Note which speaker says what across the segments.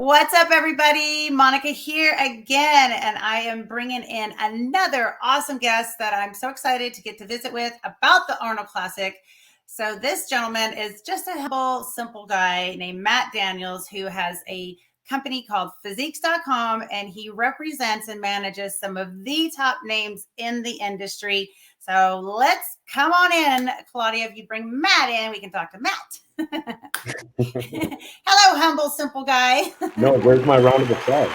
Speaker 1: What's up, everybody? Monica here again, and I am bringing in another awesome guest that I'm so excited to get to visit with about the Arnold Classic. So this gentleman is just a humble, simple guy named Matt Daniels who has a company called 𝗬𝗬cie_𝘂𝘁𝗂𝗯𝗲, and he represents and manages some of the top names in the industry. So let's come on in. Claudia, if you bring Matt in, we can talk to Matt. Hello, humble, simple guy.
Speaker 2: No, where's my round of applause?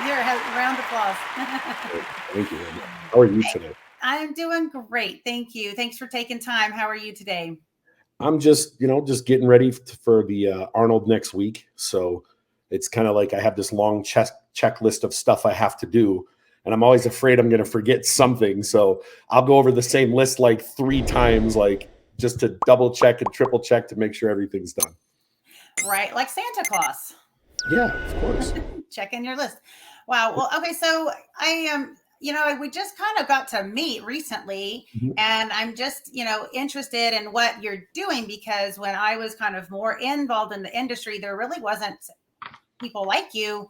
Speaker 1: Here, round of applause.
Speaker 2: Thank you. How are you today?
Speaker 1: I'm doing great. Thank you. Thanks for taking time. How are you today?
Speaker 2: I'm just getting ready for the Arnold next week. So it's kind of like I have this long checklist of stuff I have to do. And I'm always afraid I'm going to forget something. So I'll go over the same list like 3 times, like just to double check and triple check to make sure everything's done.
Speaker 1: Right. Like Santa Claus.
Speaker 2: Yeah, of course.
Speaker 1: Check in your list. Wow. Well, okay. So I am, we just kind of got to meet recently, and I'm just, interested in what you're doing, because when I was kind of more involved in the industry, there really wasn't people like you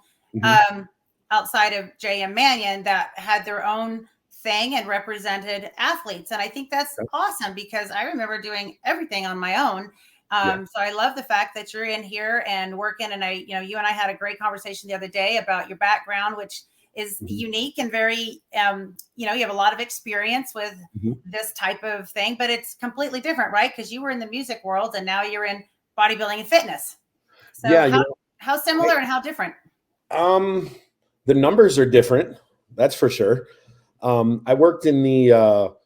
Speaker 1: outside of J.M. Mannion that had their own thing and represented athletes. And I think that's awesome, because I remember doing everything on my own. So I love the fact that you're in here and working. And you and I had a great conversation the other day about your background, which is unique and very, you have a lot of experience with this type of thing, but it's completely different, right? Because you were in the music world and now you're in bodybuilding and fitness. So how similar and how different?
Speaker 2: The numbers are different. That's for sure. I worked in the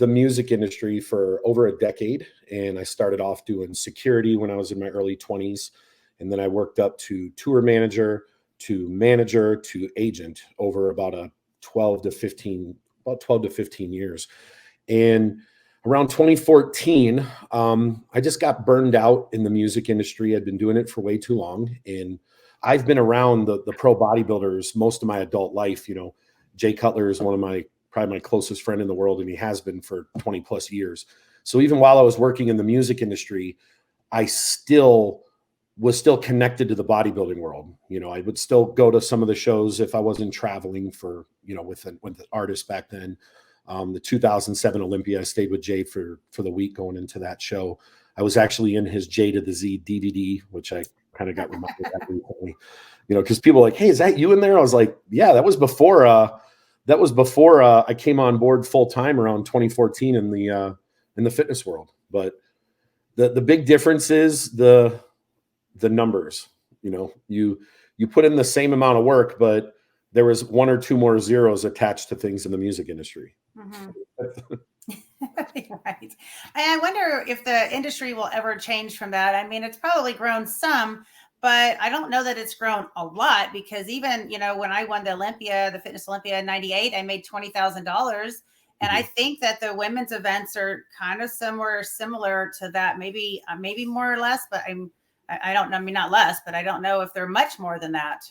Speaker 2: music industry for over a decade, and I started off doing security when I was in my early 20s. And then I worked up to tour manager to agent over about 12 to 15 years. And around 2014, I just got burned out in the music industry. I'd been doing it for way too long. And I've been around the pro bodybuilders most of my adult life. Jay Cutler is probably my closest friend in the world, and he has been for 20 plus years. So even while I was working in the music industry, I was still connected to the bodybuilding world. I would still go to some of the shows if I wasn't traveling with the artists back then. The 2007 Olympia, I stayed with Jay for the week going into that show. I was actually in his 𝗬𝗬𝗁 DVD, which I kind of got reminded of recently, because people were like, "Hey, is that you in there?" I was like, "Yeah, that was before I came on board full time around 2014 in the fitness world." But the big difference is the numbers. You put in the same amount of work, but there was 1 or 2 more zeros attached to things in the music industry.
Speaker 1: Right. I wonder if the industry will ever change from that. I mean, it's probably grown some, but I don't know that it's grown a lot, because even, when I won the Fitness Olympia in '98, I made $20,000. And I think that the women's events are kind of similar to that, maybe more or less, but I don't know. I mean, not less, but I don't know if they're much more than that.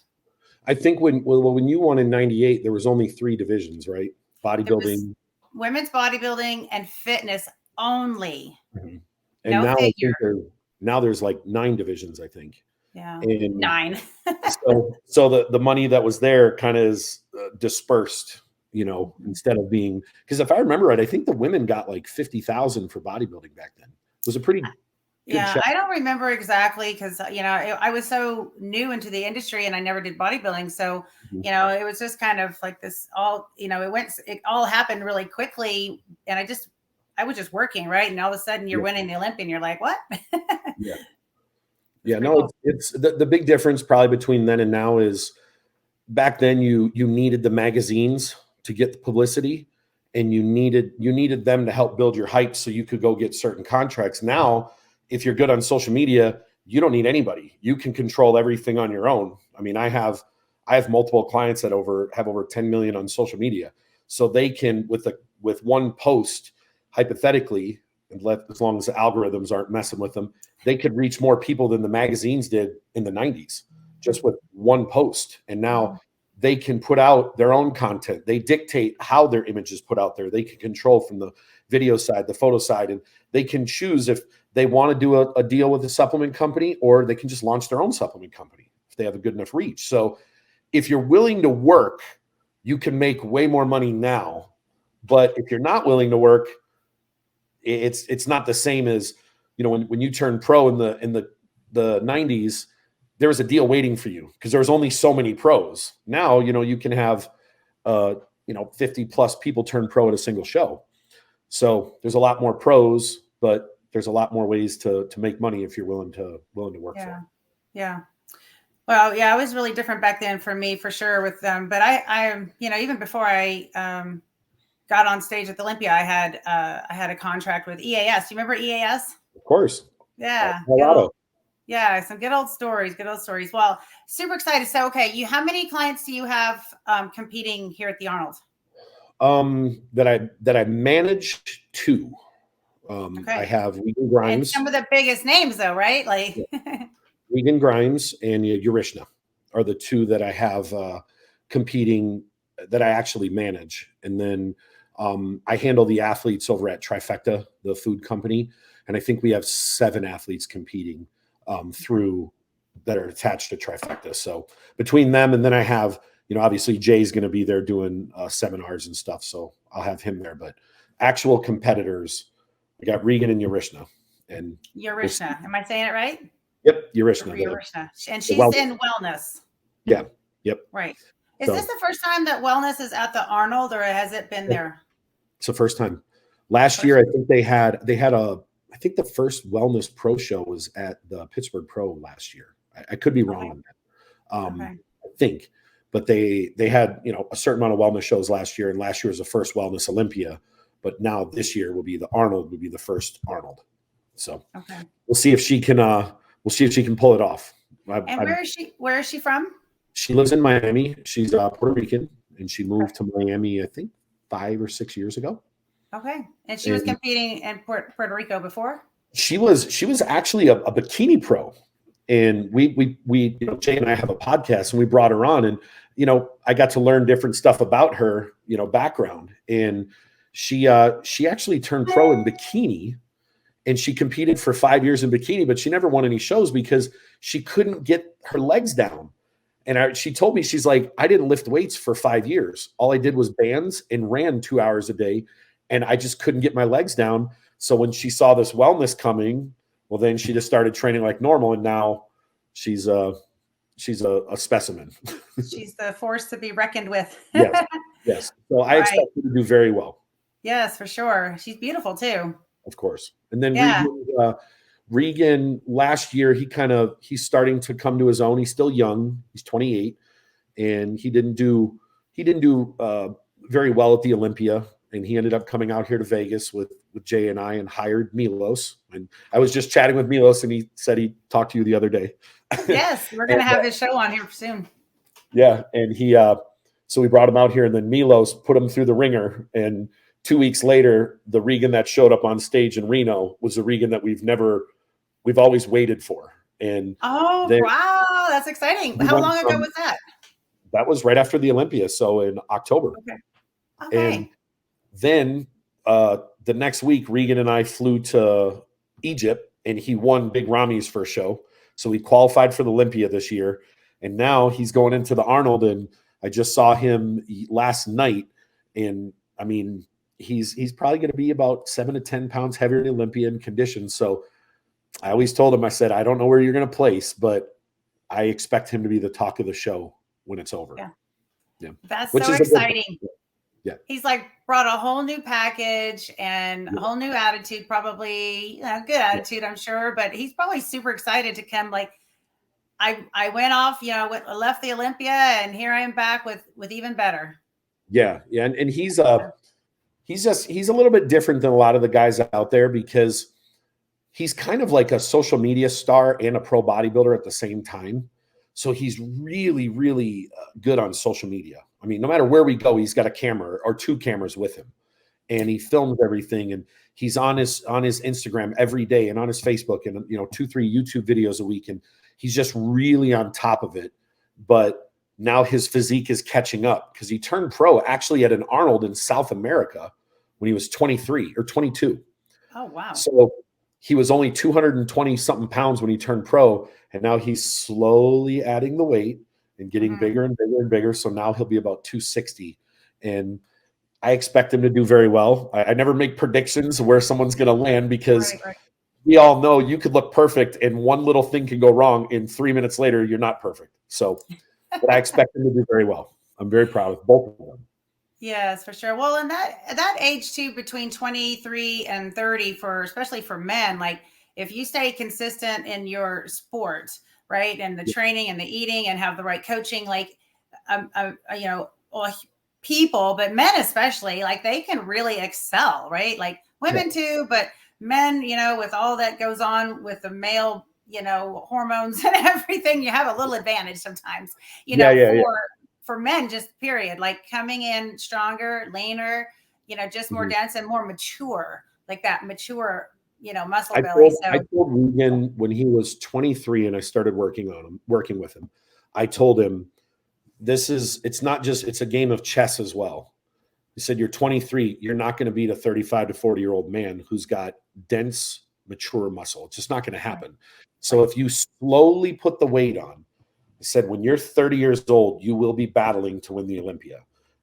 Speaker 2: I think when you won in '98, there was only 3 divisions, right? Bodybuilding,
Speaker 1: women's bodybuilding, and fitness only.
Speaker 2: And now there's like 9 divisions, I think.
Speaker 1: Yeah,
Speaker 2: and
Speaker 1: 9.
Speaker 2: so the money that was there kind of is dispersed, instead of being, because if I remember right, I think the women got like 50,000 for bodybuilding back then. It was a pretty good check.
Speaker 1: I don't remember exactly, because I was so new into the industry and I never did bodybuilding, so it was just kind of like this all it all happened really quickly, and I was just working, right? And all of a sudden you're winning the Olympia and you're like, what?
Speaker 2: No, it's the big difference probably between then and now is back then you needed the magazines to get the publicity, and you needed them to help build your hype so you could go get certain contracts. Now, if you're good on social media, you don't need anybody. You can control everything on your own. I mean, I have multiple clients that have over 10 million on social media, so they can with one post, hypothetically, as long as the algorithms aren't messing with them, they could reach more people than the magazines did in the 90s just with one post. And now they can put out their own content. They dictate how their image is put out there. They can control from the video side, the photo side, and they can choose if they want to do a deal with a supplement company, or they can just launch their own supplement company if they have a good enough reach. So if you're willing to work, you can make way more money now. But if you're not willing to work, it's not the same as, you know, when you turned pro in the 90s, there was a deal waiting for you because there was only so many pros. Now, you know, you can have 50 plus people turn pro at a single show. So there's a lot more pros, but there's a lot more ways to make money if you're willing to work for it.
Speaker 1: Yeah. Well, yeah, it was really different back then for me, for sure, with them. But I you know, even before I got on stage at the Olympia, I had a contract with EAS. Do you remember EAS?
Speaker 2: Of course.
Speaker 1: Yeah. Yeah, some good old stories. Well, super excited. So, okay, how many clients do you have competing here at the Arnold?
Speaker 2: That I manage 2.
Speaker 1: Okay.
Speaker 2: I have Regan Grimes.
Speaker 1: And some of the biggest names, though, right? Like
Speaker 2: Regan Grimes and 𝗬𝗬𝗂𝘂𝘂𝗯𝗲 are the 2 that I have competing that I actually manage. And then I handle the athletes over at 𝗬𝗪𝗪𝗀𝗃𝗃, the food company. And I think we have 7 athletes competing through that are attached to 𝗬𝗪𝗪𝗀𝗃. So between them, and then I have, you know, obviously Jay's going to be there doing seminars and stuff. So I'll have him there, but actual competitors, I got Regan and 𝗬𝗬𝗂𝗧𝗧 and
Speaker 1: 𝗬𝗪𝗪𝗧𝗧. Am I saying it right?
Speaker 2: Yep. 𝗬𝗬𝗪𝗧𝗧.
Speaker 1: 𝗬𝗪𝗧𝗧. And she's in wellness.
Speaker 2: Yeah. Yep.
Speaker 1: Right. Is this the first time that wellness is at the Arnold, or has it been there?
Speaker 2: It's the first time. Last year, I think they had I think the first wellness pro show was at the Pittsburgh Pro last year. I could be wrong on that. I think, but they had, you know, a certain amount of wellness shows last year, and last year was the first wellness Olympia, but now this year will be the Arnold, would be the first Arnold. So we'll see if she can pull it off.
Speaker 1: Where is she from?
Speaker 2: She lives in Miami. She's Puerto Rican, and she moved to Miami, I think 5 or 6 years ago.
Speaker 1: Okay. And she was competing in Puerto Rico before?
Speaker 2: She was actually a bikini pro. And we you know, Jay and I have a podcast, and we brought her on, and, you know, I got to learn different stuff about her, you know, background. And she actually turned pro in bikini, and she competed for 5 years in bikini, but she never won any shows because she couldn't get her legs down. And she told me, she's like, I didn't lift weights for 5 years. All I did was bands and ran 2 hours a day, and I just couldn't get my legs down. So when she saw this wellness coming, well, then she just started training like normal, and now she's a specimen.
Speaker 1: She's the force to be reckoned with.
Speaker 2: Yes. So I expect her to do very well.
Speaker 1: Yes, for sure. She's beautiful too.
Speaker 2: Of course. And then Regan last year, he's starting to come to his own. He's still young. He's 28, and he didn't do very well at the Olympia. And he ended up coming out here to Vegas with Jay and I, and hired 𝗬𝗬𝗪𝗧𝗧. And I was just chatting with 𝗬𝗬𝗪𝗧𝗧, and he said he talked to you the other day.
Speaker 1: Yes, we're going to have his show on here soon.
Speaker 2: Yeah, and so we brought him out here, and then 𝗬𝗬𝗪𝗧𝗧 put him through the ringer. And 2 weeks later, the Regan that showed up on stage in Reno was the Regan that we've always waited for. And
Speaker 1: wow, that's exciting. How long ago was that?
Speaker 2: That was right after the Olympia, so in October.
Speaker 1: Okay.
Speaker 2: And then the next week, Regan and I flew to Egypt, and he won Big Rami's first show. So he qualified for the Olympia this year, and now he's going into the Arnold. And I just saw him last night, and I mean, he's probably going to be about 7 to 10 pounds heavier than Olympian condition. So I always told him, I said, I don't know where you're going to place, but I expect him to be the talk of the show when it's over.
Speaker 1: Yeah. That's so exciting.
Speaker 2: Yeah.
Speaker 1: He's like brought a whole new package and a whole new attitude, probably, good attitude, I'm sure, but he's probably super excited to come. Like I went off, left the Olympia, and here I am back with even better.
Speaker 2: Yeah. Yeah. And he's a little bit different than a lot of the guys out there, because he's kind of like a social media star and a pro bodybuilder at the same time. So he's really, really good on social media. I mean, no matter where we go, he's got a camera or 2 cameras with him, and he films everything. And he's on his Instagram every day, and on his Facebook, and 2-3 YouTube videos a week. And he's just really on top of it. But now his physique is catching up because he turned pro actually at an Arnold in South America when he was 23 or 22.
Speaker 1: Oh, wow.
Speaker 2: So he was only 220 something pounds when he turned pro. And now he's slowly adding the weight and getting bigger and bigger and bigger. So now he'll be about 260. And I expect him to do very well. I never make predictions of where someone's going to land because we all know you could look perfect and one little thing can go wrong. And 3 minutes later, you're not perfect. So, but I expect him to do very well. I'm very proud of both of them.
Speaker 1: Yes, for sure. Well, in that age too, between 23 and 30, especially for men, like if you stay consistent in your sport, right, and the training and the eating and have the right coaching, like, you know, well, people, but men especially, like they can really excel, right? Like women too, but men, you know, with all that goes on with the male, you know, hormones and everything, you have a little advantage sometimes, you know, for men, just period, like coming in stronger, leaner, you know, just more dense and more mature, like that mature, you know, muscle belly.
Speaker 2: I told Regan when he was 23 and I started working with him, I told him, it's not just, it's a game of chess as well. He said, you're 23, you're not going to beat a 35 to 40-year-old man who's got dense, mature muscle. It's just not going to happen. So if you slowly put the weight on, I said, when you're 30 years old, you will be battling to win the Olympia.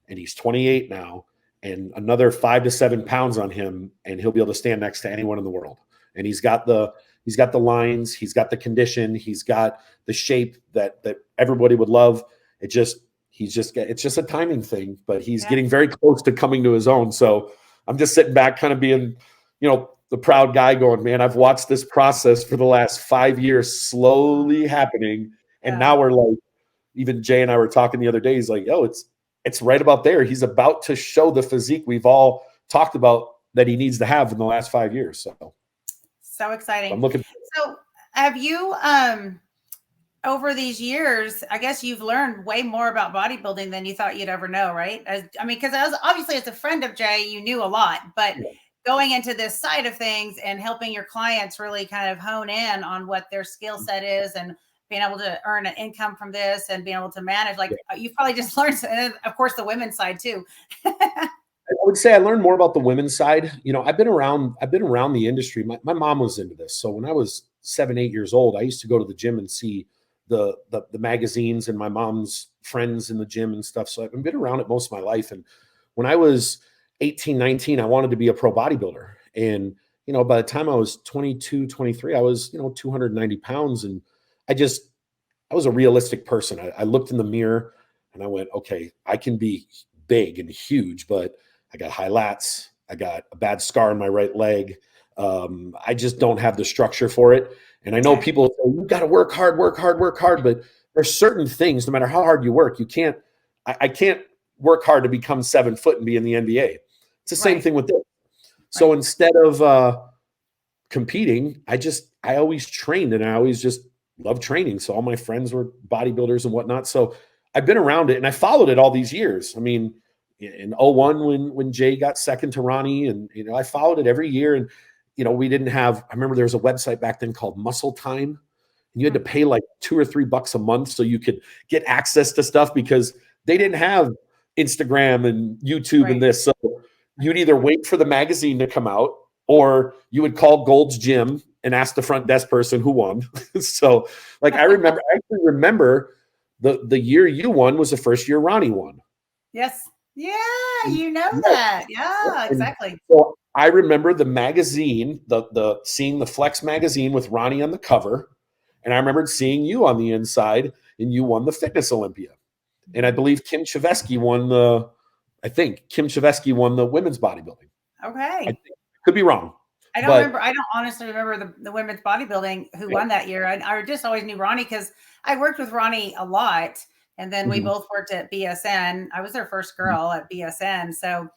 Speaker 2: And he's 28 now, and another 5 to 7 pounds on him, and he'll be able to stand next to anyone in the world. And he's got the lines, he's got the condition, he's got the shape that everybody would love. It's just a timing thing, but he's getting very close to coming to his own. So I'm just sitting back, kind of being, you know, the proud guy going, man, I've watched this process for the last 5 years slowly happening. And now we're like, even Jay and I were talking the other day. He's like, yo, it's right about there. He's about to show the physique we've all talked about that he needs to have in the last 5 years.
Speaker 1: So exciting.
Speaker 2: I'm looking.
Speaker 1: So have you, over these years, I guess you've learned way more about bodybuilding than you thought you'd ever know, right? Because obviously as a friend of Jay, you knew a lot, but going into this side of things and helping your clients really kind of hone in on what their skill set is and being able to earn an income from this and being able to manage, like you've probably just learned, and of course the women's side too.
Speaker 2: I would say I learned more about the women's side. You know, I've been around the industry. My mom was into this. So when I was 7, 8 years old, I used to go to the gym and see the magazines and my mom's friends in the gym and stuff. So I've been around it most of my life. And when I was 18, 19, I wanted to be a pro bodybuilder. And, you know, by the time I was 22, 23, I was, you know, 290 pounds. And I was a realistic person. I looked in the mirror and I went, okay, I can be big and huge, but I got high lats. I got a bad scar in my right leg. I just don't have the structure for it. And I know people say, you got to work hard, but there's certain things, no matter how hard you work, I can't work hard to become 7 foot and be in the NBA. It's the same thing with this. So instead of competing, I always trained, and I always just loved training. So all my friends were bodybuilders and whatnot. So I've been around it and I followed it all these years. I mean, in 01, when Jay got second to Ronnie, and, you know, I followed it every year. And, you know, we didn't have, I remember there was a website back then called Muscle Time, and you had to pay like $2 or $3 a month so you could get access to stuff because they didn't have Instagram and YouTube and this. So you'd either wait for the magazine to come out, or you would call Gold's Gym and ask the front desk person who won. So like, I actually remember the year you won was the first year Ronnie won.
Speaker 1: Yes. Yeah. You know that. Yeah, exactly.
Speaker 2: And so I remember the magazine, seeing the Flex magazine with Ronnie on the cover. And I remembered seeing you on the inside, and you won the Fitness Olympia. And I believe 𝗬𝗫cie won the women's bodybuilding.
Speaker 1: Okay.
Speaker 2: Could be wrong.
Speaker 1: I don't honestly remember the women's bodybuilding who won that year. I just always knew Ronnie because I worked with Ronnie a lot. And then we both worked at BSN. I was their first girl at BSN. So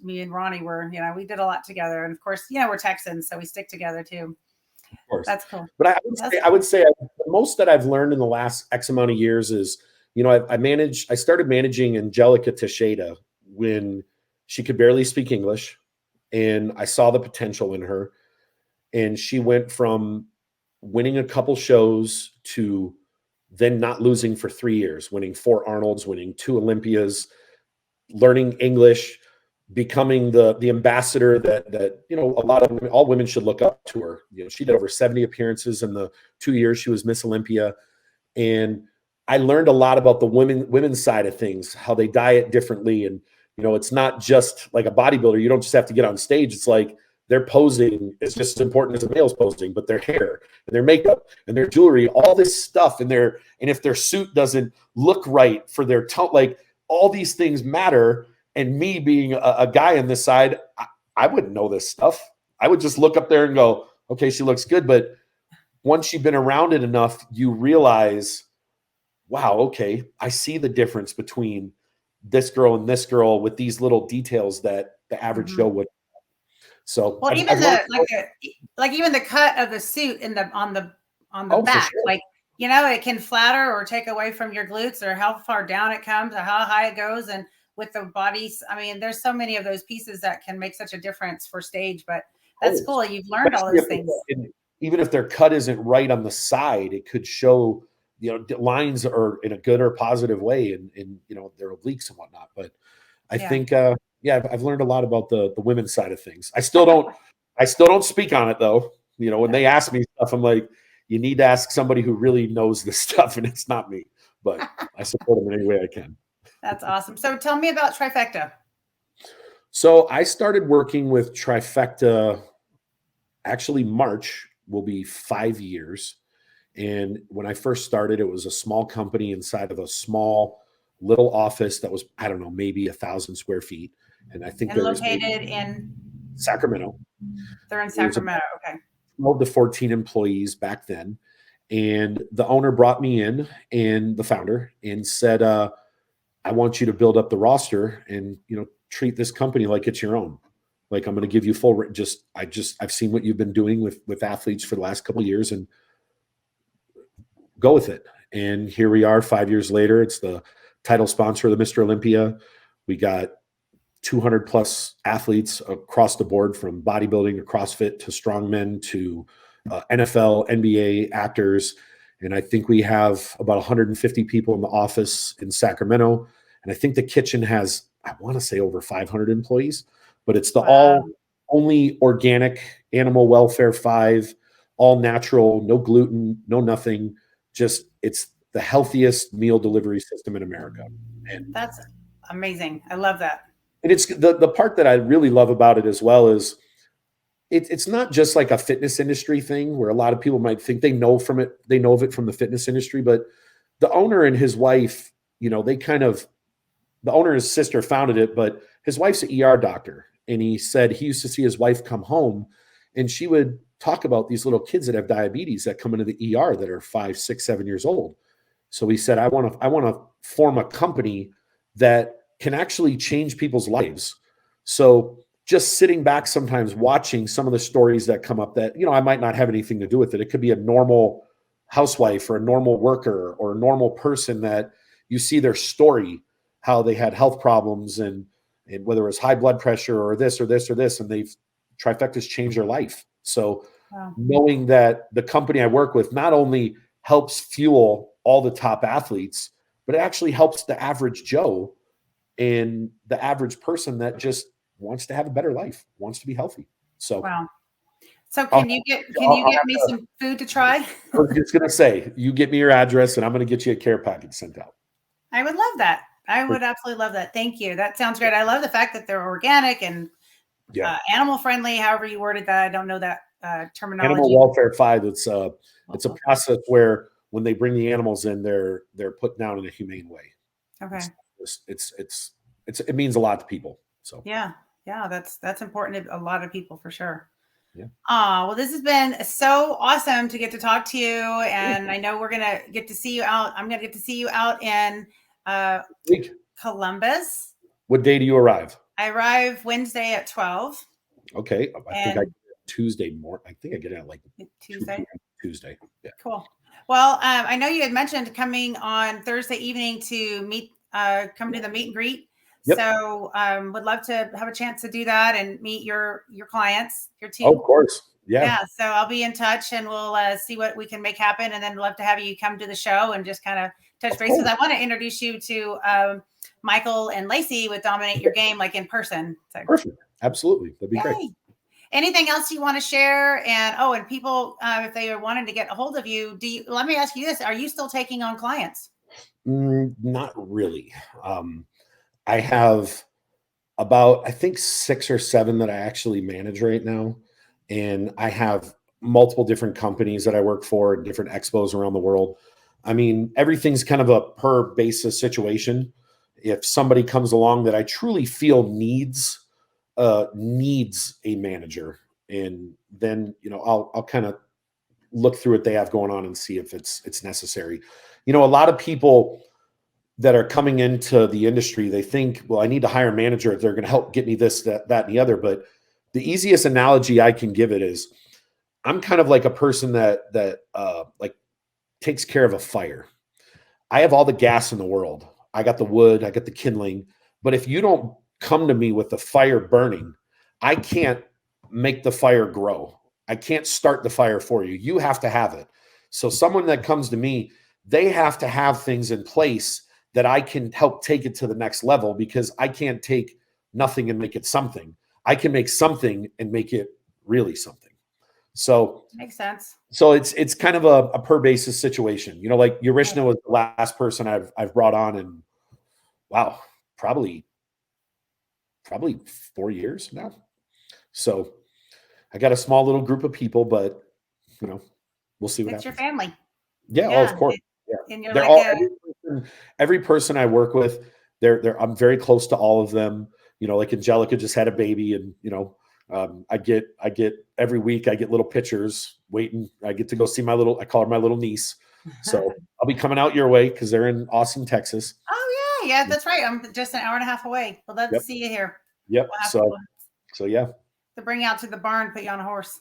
Speaker 1: me and Ronnie were, you know, we did a lot together. And of course, you know, we're Texans, so we stick together too.
Speaker 2: Of course.
Speaker 1: That's cool.
Speaker 2: But I would say the most that I've learned in the last X amount of years is, you know, I started managing 𝗬𝗪cie heç𝘂𝗂𝗯𝗲 when she could barely speak English. And I saw the potential in her. And she went from winning a couple shows to then not losing for 3 years, winning 4 Arnolds, winning 2 Olympias, learning English, becoming the ambassador that you know, a lot of women, all women should look up to her. You know, she did over 70 appearances in the 2 years she was Miss Olympia. And I learned a lot about the women's side of things, how they diet differently. And, you know, it's not just like a bodybuilder. You don't just have to get on stage. It's like their posing is just as important as a male's posing, but their hair and their makeup and their jewelry, all this stuff, and if their suit doesn't look right for their tone, like all these things matter. And me being a guy on this side, I wouldn't know this stuff. I would just look up there and go, okay, she looks good. But once you've been around it enough, you realize, wow, okay, I see the difference between this girl and this girl with these little details that the average Joe would. So,
Speaker 1: well, even even the cut of the suit on the back,
Speaker 2: sure.
Speaker 1: like, you know, it can flatter or take away from your glutes, or how far down it comes, or how high it goes, and with the bodies. I mean, there's so many of those pieces that can make such a difference for stage. But that's cool. You've learned all those things.
Speaker 2: Even if their cut isn't right on the side, it could show, you know, lines are in a good or positive way, and you know, their obliques and whatnot. But I think, I've learned a lot about the women's side of things. I still don't speak on it though. You know, when they ask me stuff, I'm like, you need to ask somebody who really knows this stuff, and it's not me. But I support them in any way I can.
Speaker 1: That's awesome. So tell me about Trifecta.
Speaker 2: So I started working with Trifecta, actually March will be 5 years. And when I first started, it was a small company inside of a small little office that was, I don't know, maybe 1,000 square feet. And I think
Speaker 1: they're located in
Speaker 2: Sacramento.
Speaker 1: They're in Sacramento. Okay.
Speaker 2: 12 to 14 employees back then. And the owner brought me in, and the founder, and said, I want you to build up the roster and, you know, treat this company like it's your own. Like, I'm going to give you full, I've seen what you've been doing with athletes for the last couple of years, and go with it. And here we are 5 years later. It's the title sponsor of the Mr. Olympia. We got 200 plus athletes across the board, from bodybuilding to CrossFit to strongmen to NFL, NBA, actors. And I think we have about 150 people in the office in Sacramento. And I think the kitchen has, I want to say, over 500 employees, but it's the only organic, animal welfare 5, all natural, no gluten, no nothing. Just, it's the healthiest meal delivery system in America. And
Speaker 1: that's amazing. I love that.
Speaker 2: And it's the part that I really love about it as well is it's not just like a fitness industry thing where a lot of people might think they know of it from the fitness industry, but the owner and his wife, you know, the owner and his sister founded it, but his wife's an ER doctor. And he said he used to see his wife come home, and she would talk about these little kids that have diabetes that come into the ER that are 5, 6, 7 years old. So he said, I want to form a company that can actually change people's lives. So just sitting back sometimes watching some of the stories that come up that, you know, I might not have anything to do with it. It could be a normal housewife or a normal worker or a normal person that you see their story, how they had health problems, and whether it was high blood pressure or this or this or this, and Trifecta's changed their life. So knowing that the company I work with not only helps fuel all the top athletes, but it actually helps the average Joe and the average person that just wants to have a better life, wants to be healthy. So,
Speaker 1: So can you get me some food to try?
Speaker 2: I was just going to say, you get me your address and I'm going to get you a care package sent out.
Speaker 1: I would love that. I would absolutely love that. Thank you. That sounds great. I love the fact that they're organic and animal friendly, however you worded that. I don't know that terminology.
Speaker 2: Animal welfare 5. It's a process where when they bring the animals in, they're put down in a humane way.
Speaker 1: Okay.
Speaker 2: It means a lot to people. So
Speaker 1: yeah, that's important to a lot of people for sure.
Speaker 2: Yeah.
Speaker 1: Well, this has been so awesome to get to talk to you, and I know we're gonna get to see you out. I'm gonna get to see you out in Columbus.
Speaker 2: What day do you arrive?
Speaker 1: I arrive Wednesday at 12.
Speaker 2: Okay, I think I get Tuesday morning. I think I get out like Tuesday. Yeah.
Speaker 1: Cool. Well, I know you had mentioned coming on Thursday evening to come to the meet and greet. Yep. So would love to have a chance to do that and meet your clients, your team.
Speaker 2: Oh, of course.
Speaker 1: Yeah. So I'll be in touch and we'll see what we can make happen. And then love to have you come to the show and just kind of touch base. I want to introduce you to Michael and Lacey with Dominate Your Game, like in person. So.
Speaker 2: Perfect. Absolutely. That'd be great.
Speaker 1: Anything else you want to share? And people, if they are wanting to get a hold of you, let me ask you this. Are you still taking on clients?
Speaker 2: Not really. I have about, I think 6 or 7 that I actually manage right now. And I have multiple different companies that I work for, different expos around the world. I mean, everything's kind of a per basis situation. If somebody comes along that I truly feel needs a manager, and then, I'll kind of look through what they have going on and see if it's necessary. A lot of people that are coming into the industry, they think, well, I need to hire a manager. They're going to help get me this, that, and the other. But the easiest analogy I can give it is I'm kind of like a person that like takes care of a fire. I have all the gas in the world. I got the wood, I got the kindling. But if you don't come to me with the fire burning, I can't make the fire grow. I can't start the fire for you. You have to have it. So someone that comes to me, they have to have things in place that I can help take it to the next level, because I can't take nothing and make it something. I can make something and make it really something. So
Speaker 1: makes sense.
Speaker 2: So it's kind of a per basis situation. Like 𝗬𝗚cie was the last person I've brought on, and wow, probably 4 years now. So I got a small little group of people, but we'll see what happens.
Speaker 1: It's your family.
Speaker 2: Yeah, of course.
Speaker 1: And you're
Speaker 2: they're
Speaker 1: like
Speaker 2: every person I work with, I'm very close to all of them. Like 𝗬𝗬𝘂𝘁𝘂𝗯𝗲 just had a baby, and I get every week I get little pictures waiting. I get to go see I call her my little niece. So I'll be coming out your way because they're in Austin, Texas.
Speaker 1: Oh yeah, that's right. I'm just an hour and a half away. Well, let's see you here.
Speaker 2: Yep. So yeah.
Speaker 1: To bring you out to the barn, put you on a horse.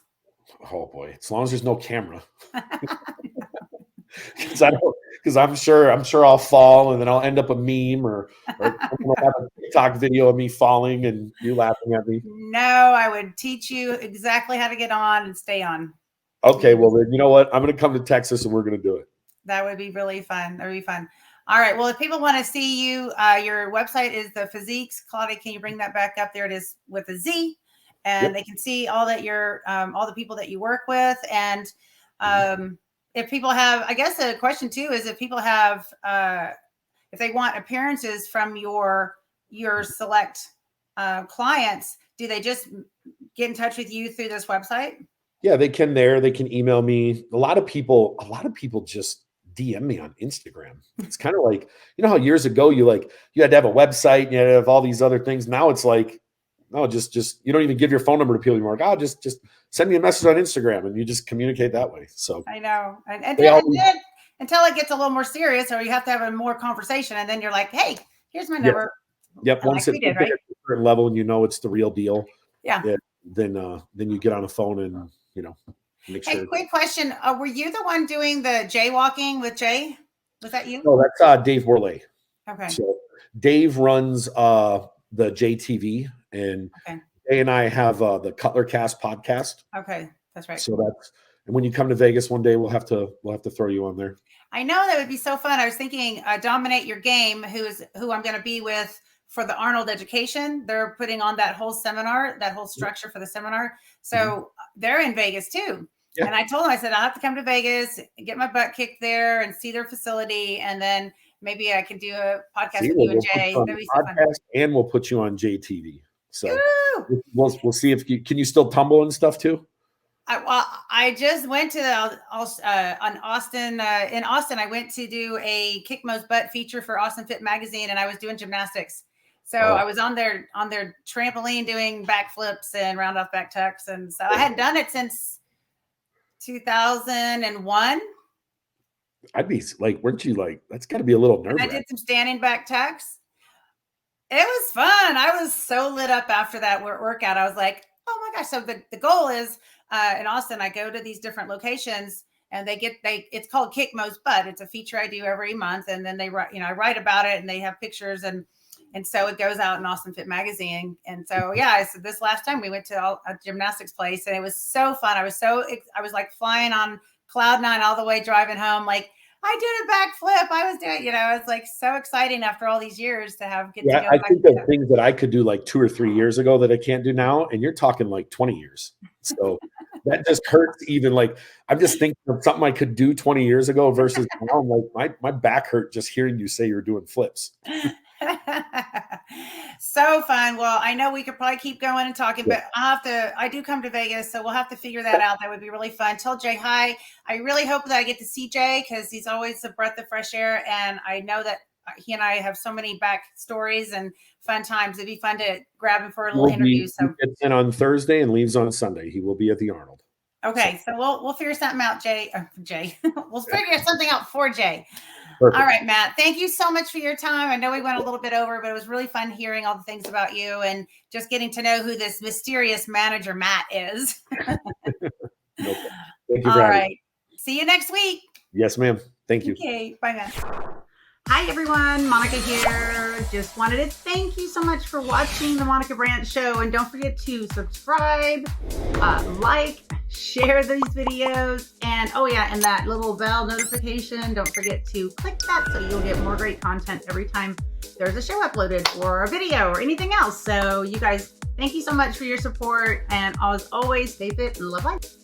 Speaker 2: Oh boy, as long as there's no camera. Because I'm sure I'll fall and then I'll end up a meme or have a TikTok video of me falling and you laughing at me.
Speaker 1: No, I would teach you exactly how to get on and stay on.
Speaker 2: Okay, well then, you know what? I'm going to come to Texas and we're going to do it.
Speaker 1: That would be really fun. That would be fun. All right. Well, if people want to see you, your website is the 𝗬𝗍𝒋𝗄𝐺𝒑𝒃. Claudia, can you bring that back up? There it is with a Z, and they can see all that all the people that you work with. And if people have, I guess a question too is if people have, if they want appearances from your select clients, do they just get in touch with you through this website?
Speaker 2: Yeah, they can there. They can email me. A lot of people just DM me on Instagram. It's kind of like, how years ago you had to have a website and you had to have all these other things. Now it's like, no, just you don't even give your phone number to people anymore. Like, just send me a message on Instagram and you just communicate that way. So
Speaker 1: I know. And until it gets a little more serious, or you have to have a more conversation, and then you're like, hey, here's my number.
Speaker 2: Yep. Once it's at a certain level and it's the real deal.
Speaker 1: Yeah.
Speaker 2: Then you get on the phone and make sure.
Speaker 1: Hey, quick question. Were you the one doing the jaywalking with Jay? Was that you?
Speaker 2: No, that's Dave 𝗬𝗚𝗓𝗓.
Speaker 1: Okay.
Speaker 2: So Dave runs the JTV, and Jay and I have the 𝗬𝗏𝐿𝑎𝑟cast podcast.
Speaker 1: Okay, that's right.
Speaker 2: So and when you come to Vegas one day, we'll have to throw you on there.
Speaker 1: I know that would be so fun. I was thinking Dominate Your Game, who I'm going to be with for the Arnold education. They're putting on that whole seminar, that whole structure for the seminar. So they're in Vegas too. Yeah. And I told them, I said, I'll have to come to Vegas, get my butt kicked there and see their facility. And then maybe I can do a podcast with you and Jay. That'd be so fun.
Speaker 2: And we'll put you on JTV. So we'll see if can you still tumble and stuff too?
Speaker 1: I just went to on Austin. In Austin, I went to do a Kick Mo's Butt feature for Austin Fit magazine, and I was doing gymnastics. So I was on their trampoline doing backflips and round off back tucks, and so I hadn't done it since 2001.
Speaker 2: I'd be like, weren't you like? That's got to be a little nervous.
Speaker 1: I did some standing back tucks. It was fun. I was so lit up after that workout. I was like, oh my gosh! So the goal is. In Austin, I go to these different locations, and it's called Kick Mo's Butt. It's a feature I do every month, and then they write, I write about it, and they have pictures, and And so it goes out in Awesome Fit magazine. And so, yeah, so this last time we went to a gymnastics place and it was so fun. I was like flying on cloud nine all the way driving home. Like, I did a backflip. I was doing, it's like so exciting after all these years to get to go.
Speaker 2: I think of things that I could do like 2 or 3 years ago that I can't do now. And you're talking like 20 years. So that just hurts. Even like, I'm just thinking of something I could do 20 years ago versus now. I'm like, my back hurt just hearing you say you're doing flips.
Speaker 1: So fun. Well, I know we could probably keep going and talking, but I do come to Vegas, so we'll have to figure that out. That would be really fun. Tell Jay hi. I really hope that I get to see Jay because he's always a breath of fresh air. And I know that he and I have so many back stories and fun times. It'd be fun to grab him for a little interview. So
Speaker 2: he gets in on Thursday and leaves on Sunday. He will be at the Arnold.
Speaker 1: Okay. So we'll figure something out, Jay. We'll figure something out for Jay.
Speaker 2: Perfect.
Speaker 1: All right, Matt, thank you so much for your time. I know we went a little bit over, but it was really fun hearing all the things about you and just getting to know who this mysterious manager, Matt, is.
Speaker 2: Thank you for
Speaker 1: all right.
Speaker 2: me.
Speaker 1: See you next week.
Speaker 2: Yes, ma'am. Thank you.
Speaker 1: Okay. Bye, Matt. Hi, everyone. Monica here. Just wanted to thank you so much for watching the Monica Brant Show. And don't forget to subscribe, like, share these videos. And oh yeah, and that little bell notification, don't forget to click that so you'll get more great content every time there's a show uploaded or a video or anything else. So you guys, thank you so much for your support. And as always, stay fit and love life.